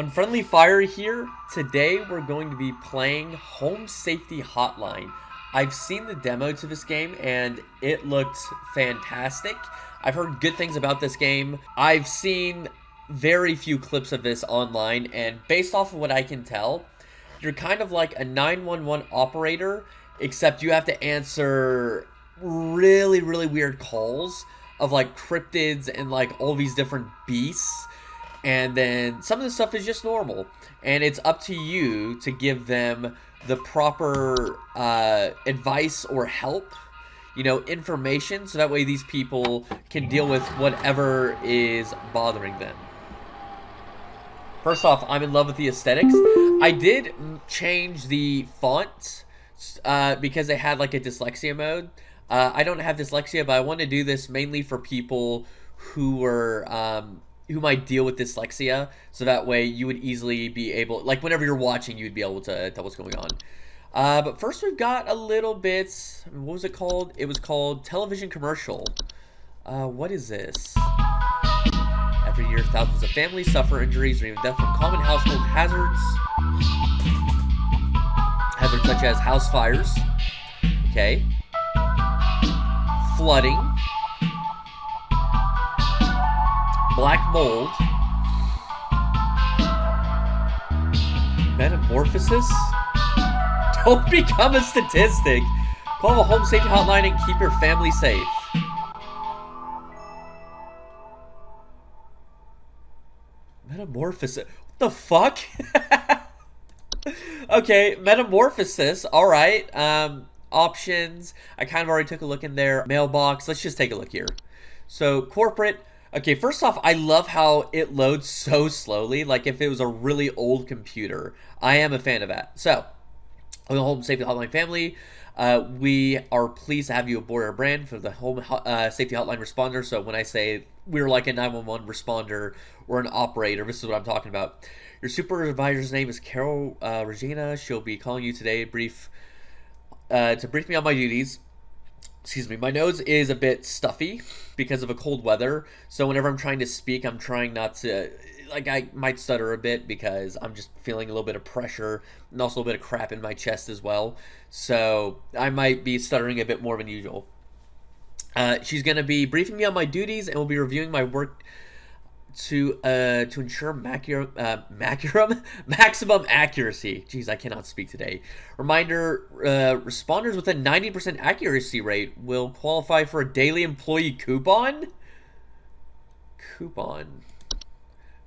Unfriendly Fire here. Today we're going to be playing Home Safety Hotline. I've seen the demo to this game and it looked fantastic. I've heard good things about this game. I've seen very few clips of this online, and based off of what I can tell, you're kind of like a 911 operator, except you have to answer really weird calls of like cryptids and like all these different beasts. And then some of the stuff is just normal, and it's up to you to give them the proper advice or help, information, so that way these people can deal with whatever is bothering them. First off, I'm in love with the aesthetics. I did change the font because they had like a dyslexia mode. I don't have dyslexia, but I want to do this mainly for people who might deal with dyslexia, so that way you would easily be able, like whenever you're watching, you'd be able to tell what's going on. But first we've got a little bit, what was it called? It was called Television Commercial. What is this? Every year, thousands of families suffer injuries or even death from common household hazards. Hazards such as house fires, okay, flooding, black mold, metamorphosis. Don't become a statistic. Call the Home Safety Hotline and keep your family safe. Metamorphosis. What the fuck? Okay, metamorphosis. Alright. Options. I kind of already took a look in there. Mailbox. Let's just take a look here. So, corporate. Okay, first off, I love how it loads so slowly, like if it was a really old computer. I am a fan of that. So, on the Home Safety Hotline family, we are pleased to have you aboard our brand for the Home Safety Hotline responder. So when I say we're like a 911 responder or an operator, this is what I'm talking about. Your supervisor's name is Carol Regina. She'll be calling you today to brief me on my duties. Excuse me, my nose is a bit stuffy because of a cold weather, so whenever I'm trying to speak, I'm trying not to, like, I might stutter a bit because I'm just feeling a little bit of pressure and also a bit of crap in my chest as well, so I might be stuttering a bit more than usual. She's going to be briefing me on my duties, and we'll be reviewing my work to ensure maximum accuracy. Jeez, I cannot speak today. Reminder, responders with a 90% accuracy rate will qualify for a daily employee coupon.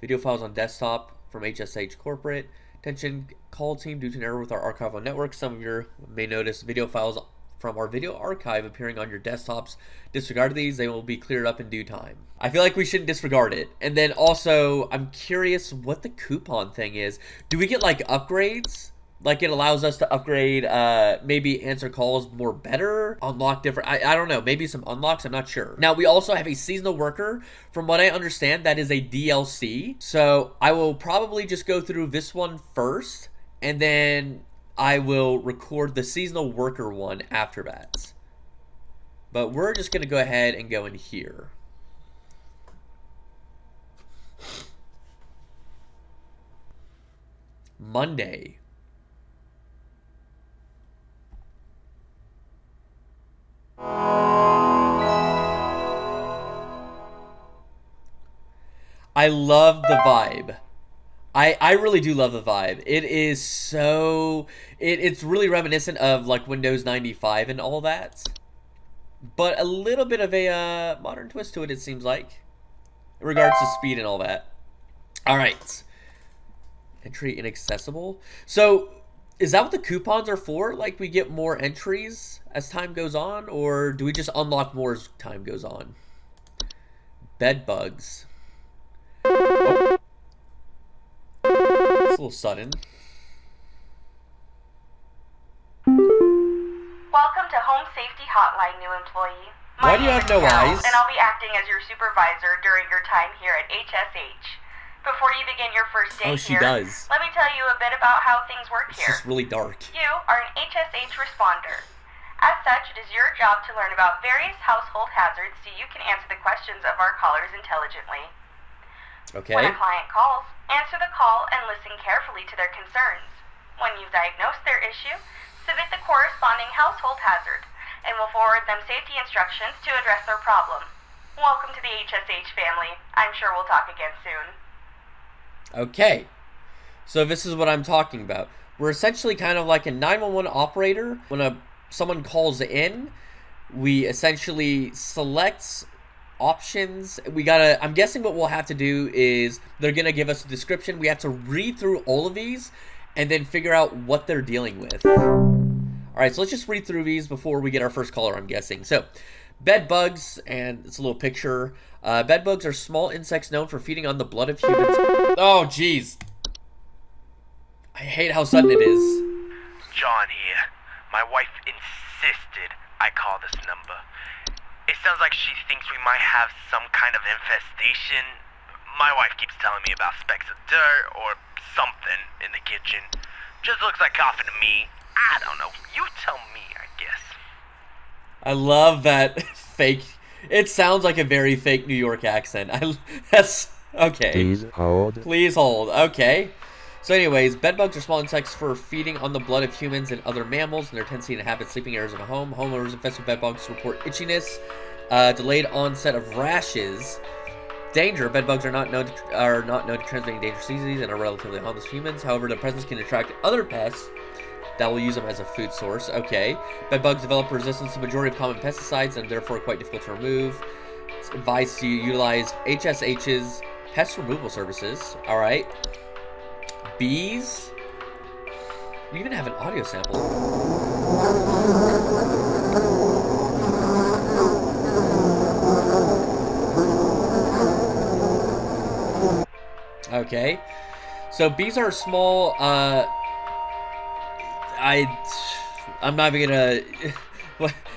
Video files on desktop from HSH Corporate. Attention call team, due to an error with our archival network, some of you may notice video files from our video archive appearing on your desktops. Disregard these, they will be cleared up in due time. I feel like we shouldn't disregard it. And then also, I'm curious what the coupon thing is. Do we get like upgrades? Like it allows us to upgrade, maybe answer calls more better, unlock different, I don't know, maybe some unlocks, I'm not sure. Now, we also have a seasonal worker. From what I understand, that is a DLC. So I will probably just go through this one first, and then I will record the seasonal worker one after that. But we're just going to go ahead and go in here. Monday. I love the vibe. I really do love the vibe. It is so... It's really reminiscent of like Windows 95 and all that. But a little bit of a modern twist to it, it seems like. In regards to speed and all that. Alright. Entry inaccessible. So, is that what the coupons are for? Like, we get more entries as time goes on? Or do we just unlock more as time goes on? Bed bugs. Oh. It's a little sudden. Welcome to Home Safety Hotline, new employee. Why do you have no eyes? And I'll be acting as your supervisor during your time here at HSH. Before you begin your first day here, let me tell you a bit about how things work here. It's just really dark. You are an HSH responder. As such, it is your job to learn about various household hazards so you can answer the questions of our callers intelligently. Okay. When a client calls, Answer the call and listen carefully to their concerns. When you've diagnosed their issue, submit the corresponding household hazard, and we'll forward them safety instructions to address their problem. Welcome to the HSH family. I'm sure we'll talk again soon. Okay, so this is what I'm talking about. We're essentially kind of like a 911 operator. When someone calls in, we essentially select options. I'm guessing what we'll have to do is they're gonna give us a description. We have to read through all of these and then figure out what they're dealing with. Alright, so let's just read through these before we get our first caller, I'm guessing. So, bed bugs, and it's a little picture. Bed bugs are small insects known for feeding on the blood of humans. Oh, jeez. I hate how sudden it is. John here. My wife insisted I call this number. It sounds like she thinks we might have some kind of infestation. My wife keeps telling me about specks of dirt or something in the kitchen. Just looks like coughing to me. I don't know. You tell me, I guess. I love that fake. It sounds like a very fake New York accent. That's okay. Please hold. Please hold. Okay. So anyways, bedbugs are small insects for feeding on the blood of humans and other mammals, and their tendency to inhabit sleeping areas of a home. Homeowners infested with bedbugs report itchiness, delayed onset of rashes. Danger: bedbugs are not known to transmitting dangerous diseases and are relatively harmless to humans. However, their presence can attract other pests that will use them as a food source. Okay. Bedbugs develop resistance to the majority of common pesticides and are therefore quite difficult to remove. It's advised to utilize HSH's pest removal services. Alright. Bees. We even have an audio sample. Okay. So bees are small, I'm not even gonna...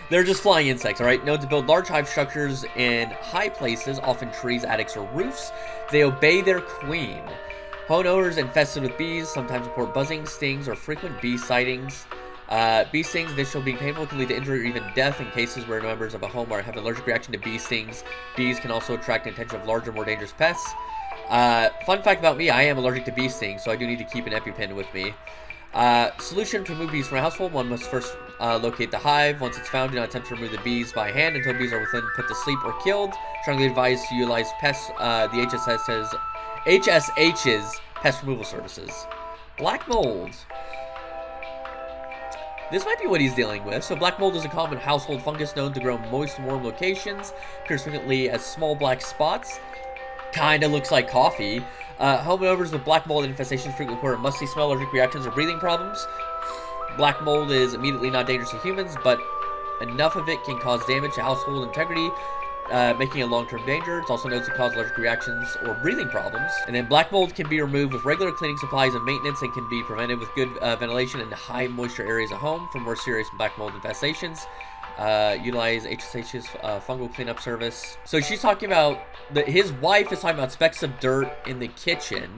They're just flying insects, alright? Known to build large hive structures in high places, often trees, attics, or roofs. They obey their queen. Homeowners infested with bees sometimes report buzzing, stings, or frequent bee sightings. Bee stings, initially being painful, can lead to injury or even death in cases where members of a home have an allergic reaction to bee stings. Bees can also attract the attention of larger, more dangerous pests. Fun fact about me, I am allergic to bee stings, so I do need to keep an EpiPen with me. Solution to remove bees from a household: one must first locate the hive. Once it's found, do not attempt to remove the bees by hand until bees are put to sleep or killed. Strongly advised to utilize the HSH's pest removal services. Black mold. This might be what he's dealing with. So black mold is a common household fungus known to grow in moist, warm locations. Appears frequently as small black spots. Kinda looks like coffee. Homeowners with black mold infestations frequently report musty smell, allergic reactions, or breathing problems. Black mold is immediately not dangerous to humans, but enough of it can cause damage to household integrity, making a long-term danger. It's also known to cause allergic reactions or breathing problems. And then black mold can be removed with regular cleaning supplies and maintenance, and can be prevented with good ventilation in high moisture areas of home. For more serious black mold infestations, utilize HSH's fungal cleanup service. So she's talking about his wife is talking about specks of dirt in the kitchen.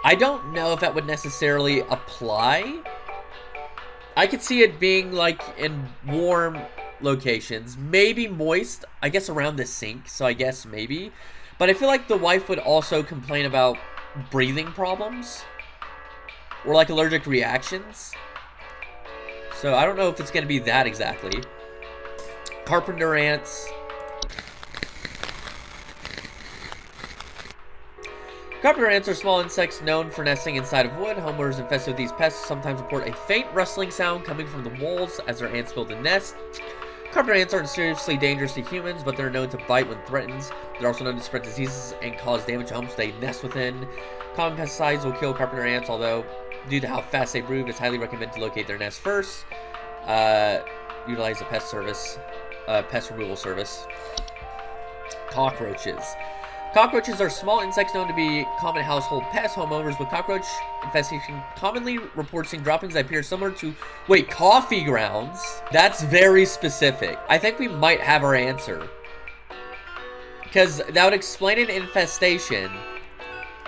I don't know if that would necessarily apply. I could see it being like in warm locations, maybe moist, I guess around the sink, so I guess maybe. But I feel like the wife would also complain about breathing problems or like allergic reactions. So I don't know if it's going to be that exactly. Carpenter ants. Carpenter ants are small insects known for nesting inside of wood. Homeowners infested with these pests sometimes report a faint rustling sound coming from the walls as their ants build a nest. Carpenter ants aren't seriously dangerous to humans, but they're known to bite when threatened. They're also known to spread diseases and cause damage to homes they nest within. Common pesticides will kill carpenter ants, although due to how fast they move, it's highly recommended to locate their nest first. Utilize a pest removal service. Cockroaches. Cockroaches are small insects known to be common household pests. Homeowners with cockroach infestation commonly report seeing droppings that appear similar to, coffee grounds? That's very specific. I think we might have our answer. Because that would explain an infestation.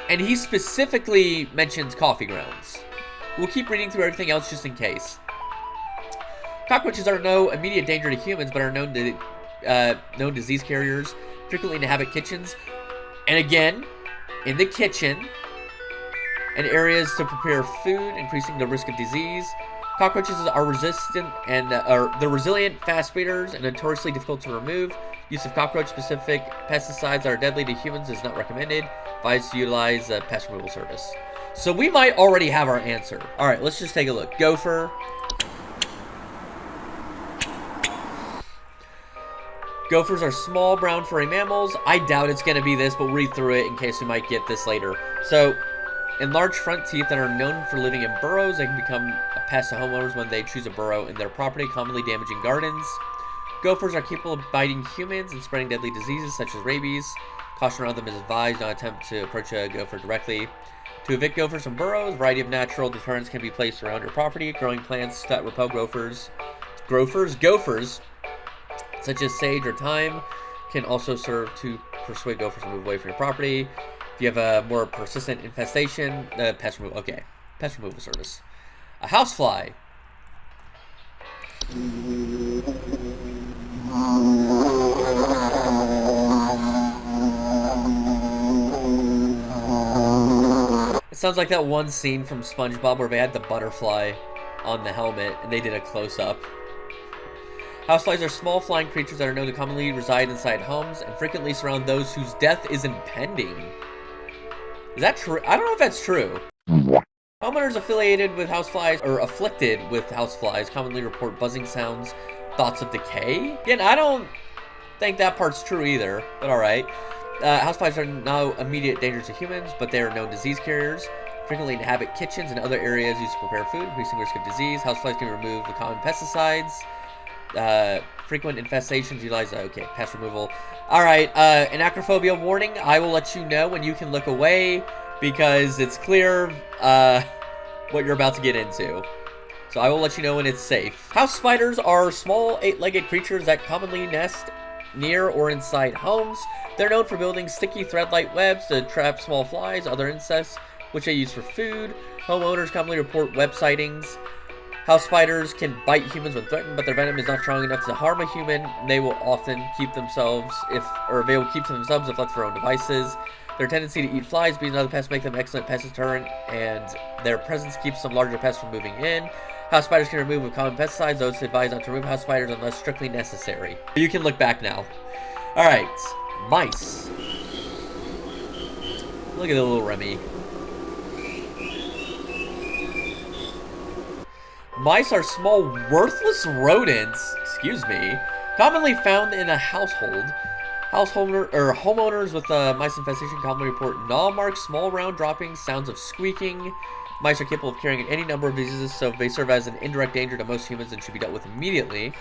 And he specifically mentions coffee grounds. We'll keep reading through everything else just in case. Cockroaches are no immediate danger to humans, but are known disease carriers. Frequently inhabit kitchens. And again, in the kitchen, and areas to prepare food, increasing the risk of disease. Cockroaches are resistant and they're resilient, fast breeders, and notoriously difficult to remove. Use of cockroach-specific pesticides that are deadly to humans is not recommended. Advised to utilize a pest removal service. So we might already have our answer. All right, let's just take a look. Gopher. Gophers are small, brown, furry mammals. I doubt it's going to be this, but we'll read through it in case we might get this later. So, enlarged front teeth that are known for living in burrows. They can become a pest to homeowners when they choose a burrow in their property, commonly damaging gardens. Gophers are capable of biting humans and spreading deadly diseases such as rabies. Caution around them is advised. Don't attempt to approach a gopher directly. To evict gophers from burrows, a variety of natural deterrents can be placed around your property. Growing plants that repel gophers, such as sage or thyme, can also serve to persuade gophers to move away from your property. If you have a more persistent infestation, pest removal. Okay, pest removal service. A housefly. It sounds like that one scene from SpongeBob where they had the butterfly on the helmet and they did a close-up. Houseflies are small flying creatures that are known to commonly reside inside homes and frequently surround those whose death is impending. Is that true? I don't know if that's true. Homeowners affiliated with houseflies or afflicted with houseflies commonly report buzzing sounds, thoughts of decay. Again, I don't think that part's true either, but alright. Houseflies are no immediate danger to humans, but they are known disease carriers. Frequently inhabit kitchens and other areas used to prepare food, increasing risk of disease. Houseflies can remove the common pesticides. Frequent infestations utilize pest removal. Alright, an acrophobia warning. I will let you know when you can look away because it's clear what you're about to get into. So I will let you know when it's safe. House spiders are small 8-legged creatures that commonly nest near or inside homes. They're known for building sticky thread-like webs to trap small flies, other insects, which they use for food. Homeowners commonly report web sightings. House spiders can bite humans when threatened, but their venom is not strong enough to harm a human. They will often keep to themselves if left to their own devices. Their tendency to eat flies, bees, and other pests make them an excellent pest deterrent, and their presence keeps some larger pests from moving in. House spiders can remove with common pesticides. Those advised not to remove house spiders unless strictly necessary. You can look back now. Alright, mice. Look at the little Remy. Mice are small, worthless rodents, commonly found in a household. Homeowners with mice infestation commonly report gnaw marks, small round droppings, sounds of squeaking. Mice are capable of carrying any number of diseases, so they serve as an indirect danger to most humans and should be dealt with immediately.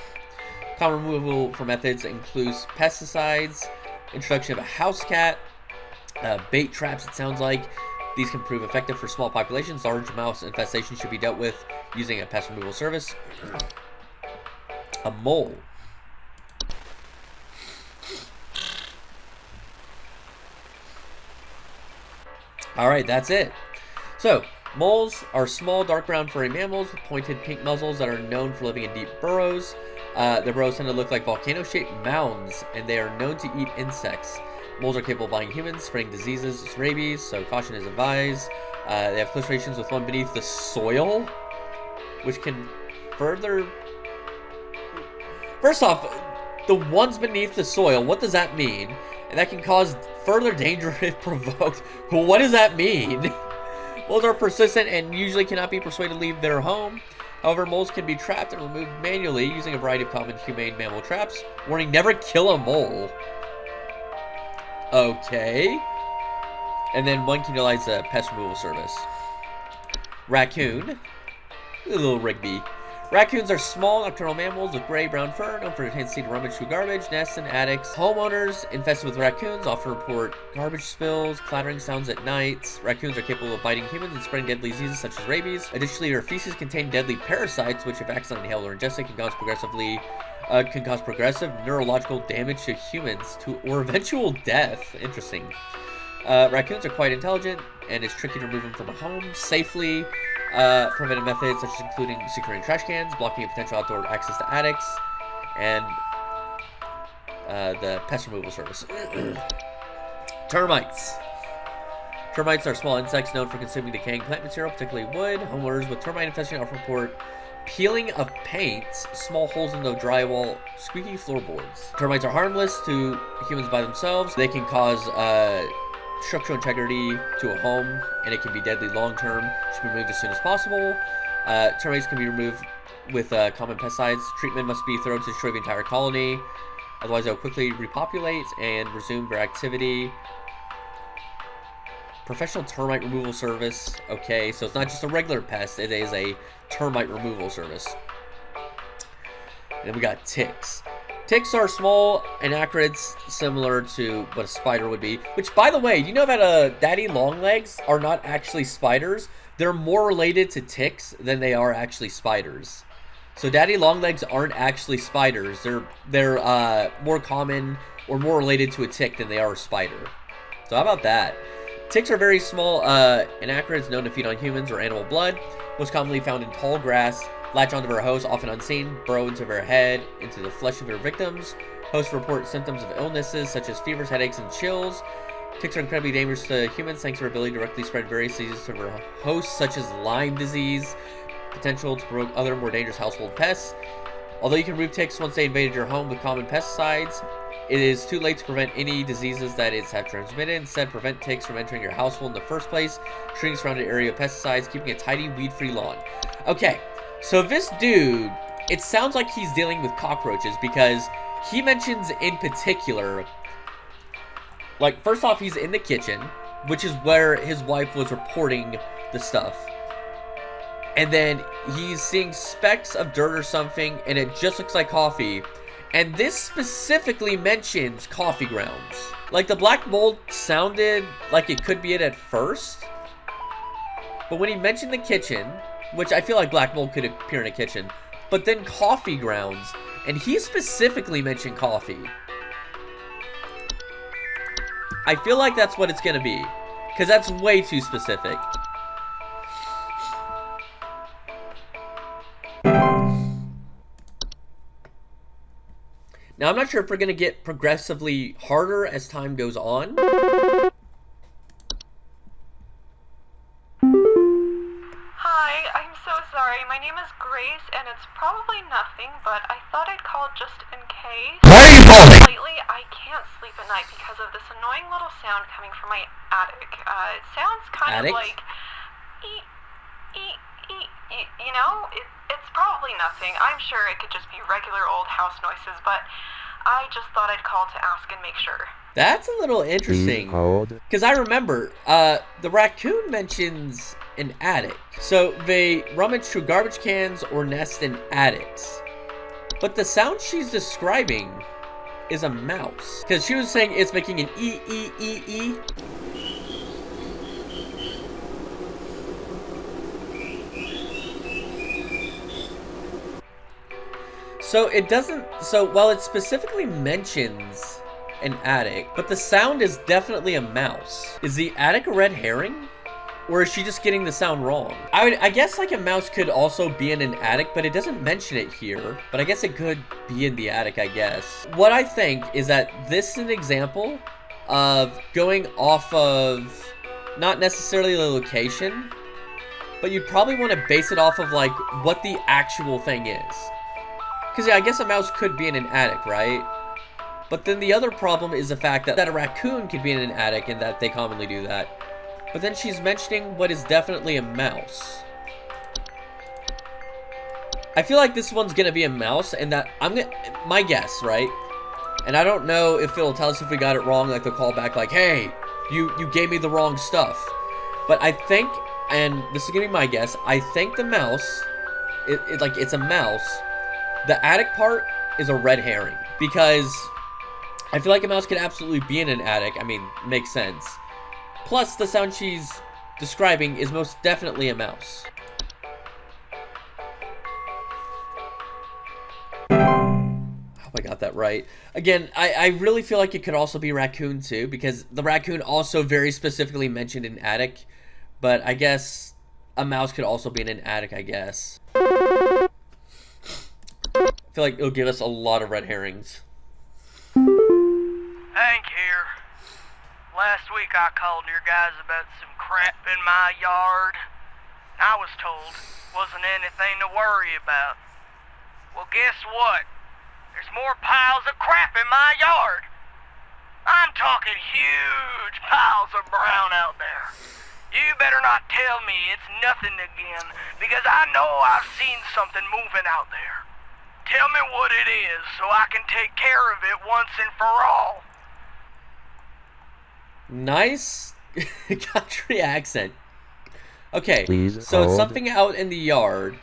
Common removal for methods includes pesticides, introduction of a house cat, bait traps, it sounds like. These can prove effective for small populations. Large mouse infestation should be dealt with using a pest removal service. A mole. Alright, that's it. So, moles are small, dark brown furry mammals with pointed pink muzzles that are known for living in deep burrows. Their burrows tend to look like volcano-shaped mounds, and they are known to eat insects. Moles are capable of biting humans, spreading diseases, rabies, so caution is advised. They have close relations with one beneath the soil, which can further... First off, the ones beneath the soil, what does that mean? And that can cause further danger if provoked. What does that mean? Moles are persistent and usually cannot be persuaded to leave their home. However, moles can be trapped and removed manually using a variety of common humane mammal traps. Warning, never kill a mole. Okay. And then one can utilize a pest removal service. Raccoon. Little Rigby. Raccoons are small nocturnal mammals with gray-brown fur, known for their tendency to rummage through garbage, nests, and attics. Homeowners infested with raccoons often report garbage spills, clattering sounds at night. Raccoons are capable of biting humans and spreading deadly diseases such as rabies. Additionally, their feces contain deadly parasites, which, if accidentally inhaled or ingested, can cause progressive neurological damage to humans or eventual death. Interesting. Raccoons are quite intelligent, and it's tricky to remove them from a home safely. Preventive methods such as including securing trash cans, blocking a potential outdoor access to attics, and the pest removal service. Termites. Termites are small insects known for consuming decaying plant material, particularly wood. Homeowners with termite infestation often report peeling of paints, small holes in the drywall, squeaky floorboards. Termites are harmless to humans by themselves. They can cause structural integrity to a home, and it can be deadly long-term. Should be removed as soon as possible. Termites can be removed with common pesticides. Treatment must be thorough to destroy the entire colony. Otherwise, they'll quickly repopulate and resume their activity. Professional termite removal service. Okay, so it's not just a regular pest, it is a termite removal service. And then we got ticks. Ticks are small anacrids similar to what a spider would be. Which, by the way, you know that daddy longlegs are not actually spiders. They're more related to ticks than they are actually spiders. So daddy longlegs aren't actually spiders. They're more common or more related to a tick than they are a spider. So how about that? Ticks are very small anacrids known to feed on humans or animal blood. Most commonly found in tall grass. Latch onto their hosts, often unseen, burrow into their head, into the flesh of their victims. Hosts report symptoms of illnesses such as fevers, headaches, and chills. Ticks are incredibly dangerous to humans thanks to their ability to directly spread various diseases to their hosts, such as Lyme disease, potential to provoke other more dangerous household pests. Although you can remove ticks once they invaded your home with common pesticides, it is too late to prevent any diseases that it's have transmitted. Instead, prevent ticks from entering your household in the first place. Treating surrounded area of pesticides, keeping a tidy, weed-free lawn. Okay, so this dude, it sounds like he's dealing with cockroaches because he mentions in particular, like, first off, he's in the kitchen, which is where his wife was reporting the stuff. And then he's seeing specks of dirt or something, and it just looks like coffee. And this specifically mentions coffee grounds. Like, the black mold sounded like it could be it at first. But when he mentioned the kitchen, which I feel like black mold could appear in a kitchen, but then coffee grounds, and he specifically mentioned coffee. I feel like that's what it's gonna be, because that's way too specific. Now, I'm not sure if we're going to get progressively harder as time goes on. Hi, I'm so sorry. My name is Grace, and it's probably nothing, but I thought I'd call just in case. Why are you calling? Lately, I can't sleep at night because of this annoying little sound coming from my attic. It sounds kind of like... You know, it's probably nothing. I'm sure it could just be regular old house noises, but I just thought I'd call to ask and make sure. That's a little interesting. Because I remember, the raccoon mentions an attic. So they rummage through garbage cans or nest in attics. But the sound she's describing is a mouse. Because she was saying it's making an E-E-E-E. So it doesn't, so while it specifically mentions an attic, but the sound is definitely a mouse. Is the attic a red herring? Or is she just getting the sound wrong? I guess like a mouse could also be in an attic, but it doesn't mention it here. But I guess it could be in the attic, I guess. What I think is that this is an example of going off of not necessarily the location, but you'd probably want to base it off of like what the actual thing is. Because, yeah, I guess a mouse could be in an attic, right? But then the other problem is the fact that a raccoon could be in an attic and that they commonly do that. But then she's mentioning what is definitely a mouse. I feel like this one's gonna be a mouse, and that my guess, right? And I don't know if it'll tell us if we got it wrong, like they'll call back like, hey, you gave me the wrong stuff. But I think, and this is gonna be my guess, I think the mouse, it's a mouse. The attic part is a red herring, because I feel like a mouse could absolutely be in an attic. I mean, makes sense. Plus, the sound she's describing is most definitely a mouse. I hope I got that right. Again, I really feel like it could also be raccoon too, because the raccoon also very specifically mentioned an attic. But I guess a mouse could also be in an attic, I guess. I feel like it'll give us a lot of red herrings. Hank here. Last week I called your guys about some crap in my yard. I was told wasn't anything to worry about. Well, guess what? There's more piles of crap in my yard. I'm talking huge piles of brown out there. You better not tell me it's nothing again, because I know I've seen something moving out there. Tell me what it is so I can take care of it once and for all. Nice country accent. Okay, Please so it's hold. something out in the yard.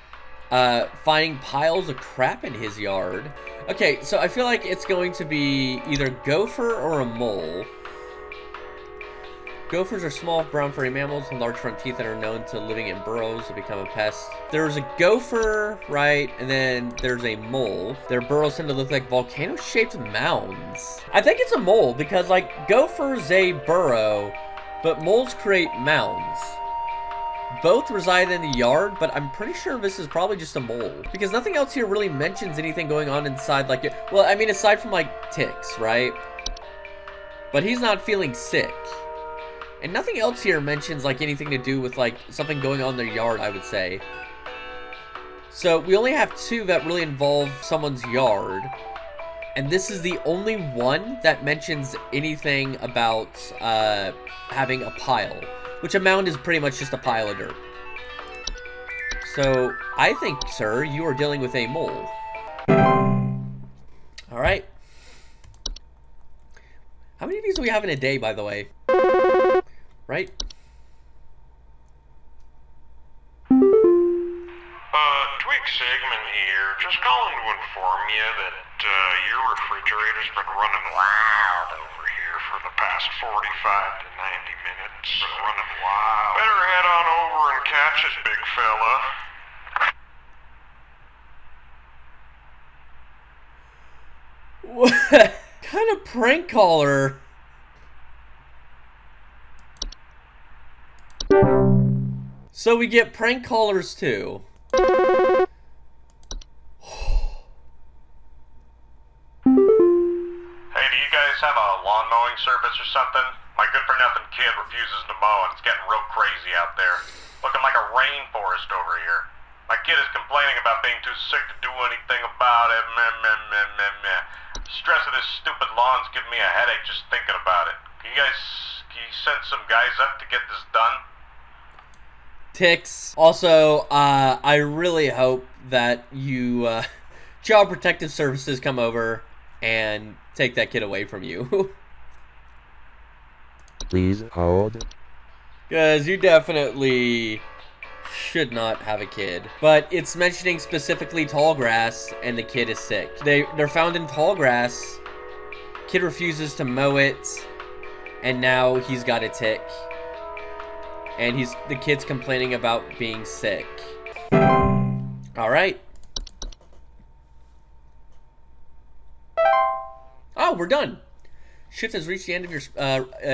Finding piles of crap in his yard. Okay, so I feel like it's going to be either gopher or a mole. Gophers are small brown furry mammals with large front teeth that are known to living in burrows to become a pest. There's a gopher, right, and then there's a mole. Their burrows tend to look like volcano-shaped mounds. I think it's a mole because, like, gophers a burrow, but moles create mounds. Both reside in the yard, but I'm pretty sure this is probably just a mole because nothing else here really mentions anything going on inside, like, well, I mean, aside from, like, ticks, right? But he's not feeling sick. And nothing else here mentions, like, anything to do with, like, something going on in their yard, I would say. So, we only have two that really involve someone's yard. And this is the only one that mentions anything about, having a pile. Which a mound is pretty much just a pile of dirt. So, I think, sir, you are dealing with a mole. Alright. How many of these do we have in a day, by the way? Right? Twig Sigmund here. Just calling to inform you that your refrigerator's been running wild over here for the past 45 to 90 minutes. Been running wild. Better head on over and catch it, big fella. What kind of prank caller? So we get prank callers too. Hey, do you guys have a lawn mowing service or something? My good-for-nothing kid refuses to mow and it's getting real crazy out there. Looking like a rainforest over here. My kid is complaining about being too sick to do anything about it. Meh, meh, meh, meh, meh. Stress of this stupid lawn's giving me a headache just thinking about it. Can you send some guys up to get this done? Ticks. Also, I really hope that you, Child Protective Services come over and take that kid away from you. Please hold. Because you definitely should not have a kid. But it's mentioning specifically tall grass, and the kid is sick. They're found in tall grass. Kid refuses to mow it, and now he's got a tick. And the kid's complaining about being sick. Alright. Oh, we're done. Shift has reached the end of your,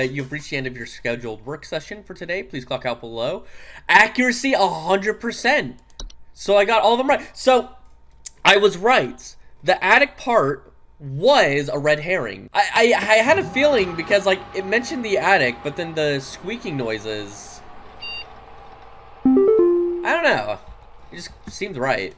you've reached the end of your scheduled work session for today. Please clock out below. Accuracy 100%. So I got all of them right. So I was right. The attic part was a red herring. I had a feeling because, like, it mentioned the attic, but then the squeaking noises, I don't know. It just seemed right.